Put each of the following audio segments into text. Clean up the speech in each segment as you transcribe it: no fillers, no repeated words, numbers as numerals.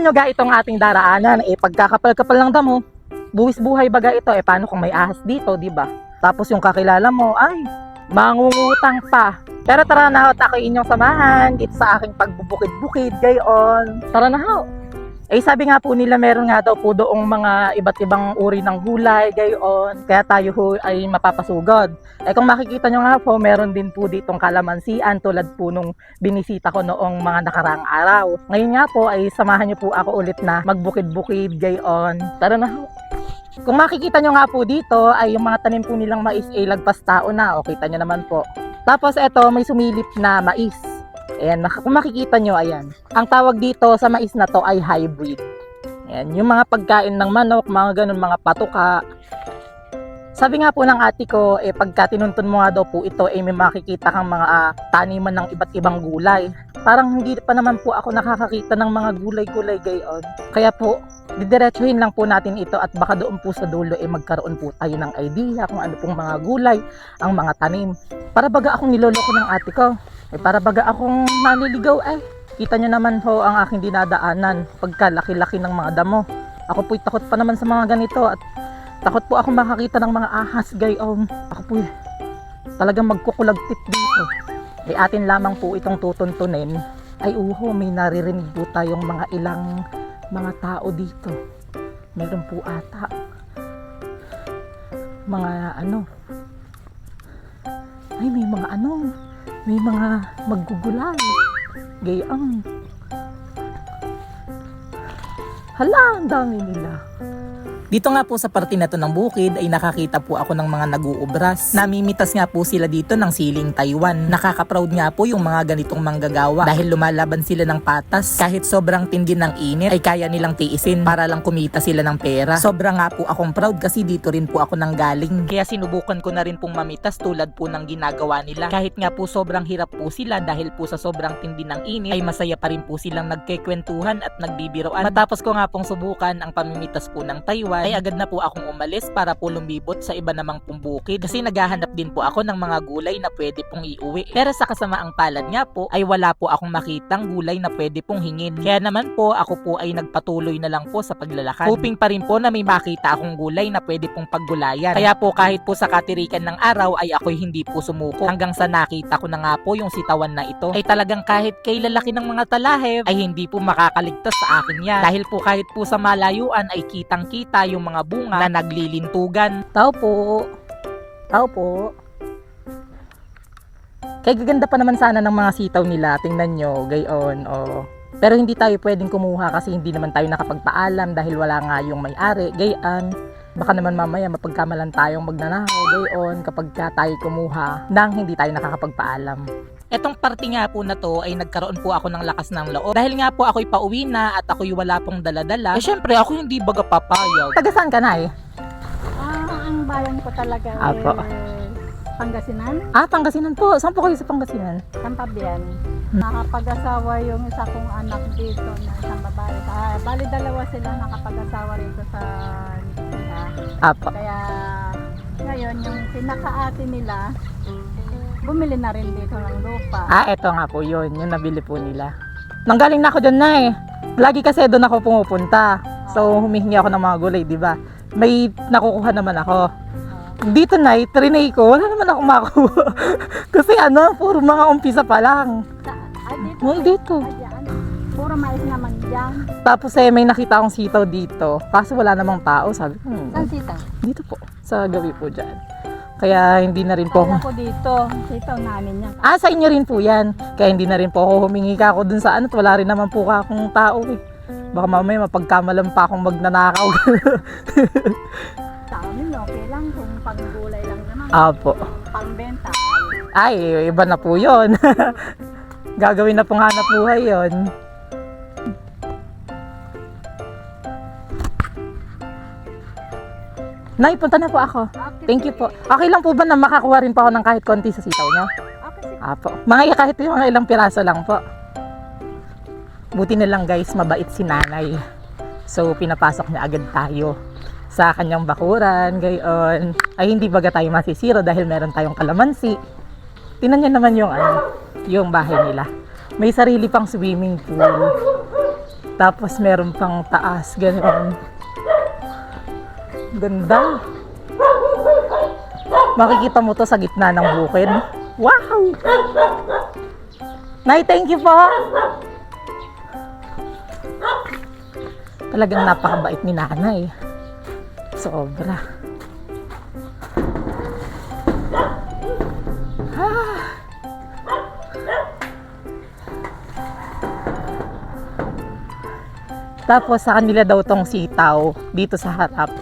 nyo ga itong ating daraanan, pagkakapal-kapal ng damo, buwis buhay baga ito, paano kung may ahas dito, di ba? Tapos yung kakilala mo, ay, mangungutang pa. Pero tara na ho, ako inyong samahan dito sa aking pagbubukid-bukid, gayon. Tara na ho. Sabi nga po nila meron nga daw po doong mga iba't ibang uri ng gulay, gayon. Kaya tayo ho ay mapapasugod. Kung makikita nyo nga po, meron din po ditong kalamansian tulad po nung binisita ko noong mga nakaraang araw. Ngayon nga po ay samahan nyo po ako ulit na magbukid-bukid, gayon. Tara na ho. Kung makikita nyo nga po dito ay yung mga tanim po nilang mais ay lagpas tao na. O kita nyo naman po. Tapos eto may sumilip na mais. Ayan, kung makikita nyo, ayan. Ang tawag dito sa mais na to ay hybrid. Ayan, yung mga pagkain ng manok, mga ganun, mga patuka. Sabi nga po ng ate ko, pagka tinuntun mo nga daw po ito, may makikita kang mga taniman ng iba't ibang gulay. Parang hindi pa naman po ako nakakakita ng mga gulay-gulay gayon. Kaya po, didiretsuhin lang po natin ito at baka doon po sa dulo magkaroon po tayo ng idea kung ano pong mga gulay ang mga tanim. Para baga akong niloloko ng ate ko. Para baga akong naliligaw Kita nyo naman ho ang aking dinadaanan pagka laki-laki ng mga damo. Ako po'y takot pa naman sa mga ganito at takot po ako makakita ng mga ahas gayon. Ako po'y talagang magkukulagtit dito. Atin lamang po itong tutuntunin. Ay uho, may naririnig po tayong mga ilang mga tao dito. Meron po ata mga may mga maggugulay. Gayang. Hala, ang dami nila. Dito nga po sa parte na to ng bukid ay nakakita po ako ng mga nag-uubras. Namimitas nga po sila dito ng siling Taiwan. Nakaka-proud nga po yung mga ganitong manggagawa dahil lumalaban sila ng patas. Kahit sobrang tindi ng init ay kaya nilang tiisin para lang kumita sila ng pera. Sobra nga po akong proud kasi dito rin po ako nanggaling. Kaya sinubukan ko na rin pong mamitas tulad po ng ginagawa nila. Kahit nga po sobrang hirap po sila dahil po sa sobrang tindi ng init ay masaya pa rin po silang nagkekwentuhan at nagbibiroan. Matapos ko nga pong subukan ang pamimitas po ng Taiwan ay agad na po akong umalis para po lumibot sa iba namang pong bukid kasi naghahanap din po ako ng mga gulay na pwede pong iuwi. Pero sa kasamaang palad nga po ay wala po akong makitang gulay na pwede pong hingin. Kaya naman po ako po ay nagpatuloy na lang po sa paglalakad. Hoping pa rin po na may makita akong gulay na pwede pong paggulayan. Kaya po kahit po sa katirikan ng araw ay ako'y hindi po sumuko. Hanggang sa nakita ko na nga po yung sitawan na ito ay talagang kahit kay lalaki ng mga talahib ay hindi po makakaligtas sa akin yan. Dahil po kahit po sa malayuan ay kitang-kita yung mga bunga na naglilintugan. Tao po. Tao po. Kaya gaganda pa naman sana ng mga sitaw nila. Tingnan nyo, gayon. Pero hindi tayo pwedeng kumuha kasi hindi naman tayo nakapagpaalam dahil wala nga yung may-ari. Gayon. Baka naman mamaya mapagkamalan tayong magnanakaw. Gayon kapag tayo kumuha nang hindi tayo nakakapagpaalam. Etong parte nga po na to ay nagkaroon po ako ng lakas ng loob. Dahil nga po ako'y pauwi na at ako'y wala pong daladala. Syempre ako hindi baga papayag. Taga saan ka na Ang bayan ko talaga Apo. Pangasinan. Pangasinan po. Saan po kayo sa Pangasinan? Tampabian. Nakapag-asawa yung isa kong anak dito na isang babae. Bali dalawa sila nakapag-asawa rito sa Nikita. Apo. Kaya ngayon yung pinaka-ate nila bumili na rin dito ng lupa. Eto nga po yun. Yung nabili po nila. Nanggaling na ako dyan na Lagi kasi doon ako pumupunta. So humihingi ako ng mga gulay, di ba? May nakukuha naman ako. Dito na, trinay ko. Wala naman ako makuha. Kasi puro mga umpisa pa lang. Dito. Puro mais naman yan. Tapos may nakita akong sitaw dito. Kaso wala namang tao. Sabi ko, Saan sitaw? dito po. Sa gabi po dyan. Kaya hindi na rin po Kaya ko dito. Sitaw namin yan. sa inyo rin po yan. Kaya hindi na rin po ako humingi ka ako dun sa at wala rin naman po akong tao Baka mamaya mapagkamalan pa akong magnanakaw. Sa amin okay lang kung panggulay lang naman. Apo. Pangbenta. Iba na po yun. Gagawin na pong hanap buhay yun. Nay, punta na po ako. Okay, Thank you po. Okay lang po ba na makakuha rin po ako ng kahit konti sa sitaw nyo? Okay, sige. Apo. Kahit yung mga ilang piraso lang po. Buti na lang guys, mabait si nanay. So, pinapasok niya agad tayo sa kanyang bakuran, gayon. Ay, hindi baga tayo masisiro dahil meron tayong kalamansi. Tingnan niyo naman yung bahay nila. May sarili pang swimming pool. Tapos meron pang taas, ganoon. Ganda. Makikita mo to sa gitna ng bukid. Wow! Nay, thank you po! Talagang napakabait ni nanay. Sobra. Tapos sa kanila daw tong sitaw dito sa harap.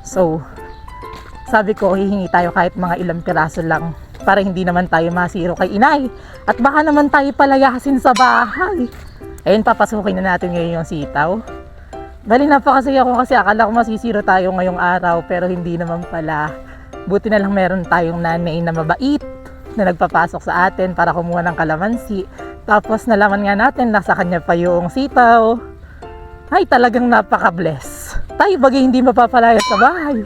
So, sabi ko hihingi tayo kahit mga ilang piraso lang para hindi naman tayo masiro kay inay. At baka naman tayo palayasin sa bahay. Ayun, papasukin na natin ngayon yung sitaw. Bali napakasaya ko kasi akala ko masisiro tayo ngayong araw pero hindi naman pala. Buti na lang meron tayong nanay na mabait na nagpapasok sa atin para kumuha ng kalamansi. Tapos nalaman nga natin na sa kanya pa yung sitaw. Ay, talagang napaka-bless. Tayo bagay hindi mapapalaya sa bahay.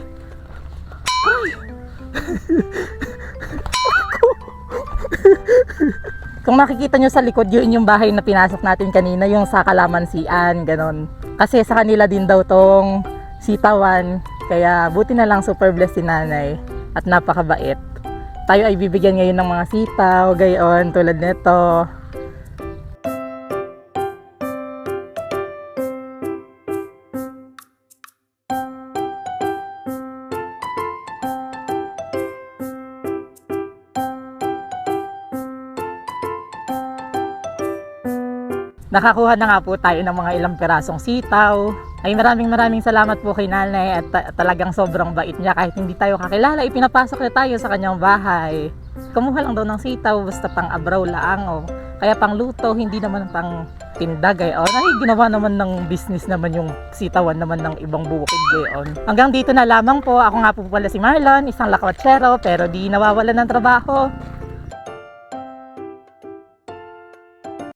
Ay. Kung makikita nyo sa likod, yun yung bahay na pinasok natin kanina, yung sa kalamansian, ganon. Kasi sa kanila din daw tong sitawan. Kaya buti na lang super blessed si nanay at napakabait. Tayo ay bibigyan ngayon ng mga sitaw, gayon, tulad nito. Nakakuha na nga po tayo ng mga ilang pirasong sitaw. Ay maraming salamat po kay nanay at talagang sobrang bait niya kahit hindi tayo kakilala. Ipinapasok na tayo sa kanyang bahay. Kumuha lang daw ng sitaw basta pang abraw lang o kaya pang luto, hindi naman pang tindag gayon. Ay ginawa naman ng business naman yung sitawan naman ng ibang bukid gayon. Hanggang dito na lamang po. Ako nga po pala si Marlon, isang lakwatsero pero di nawawalan ng trabaho.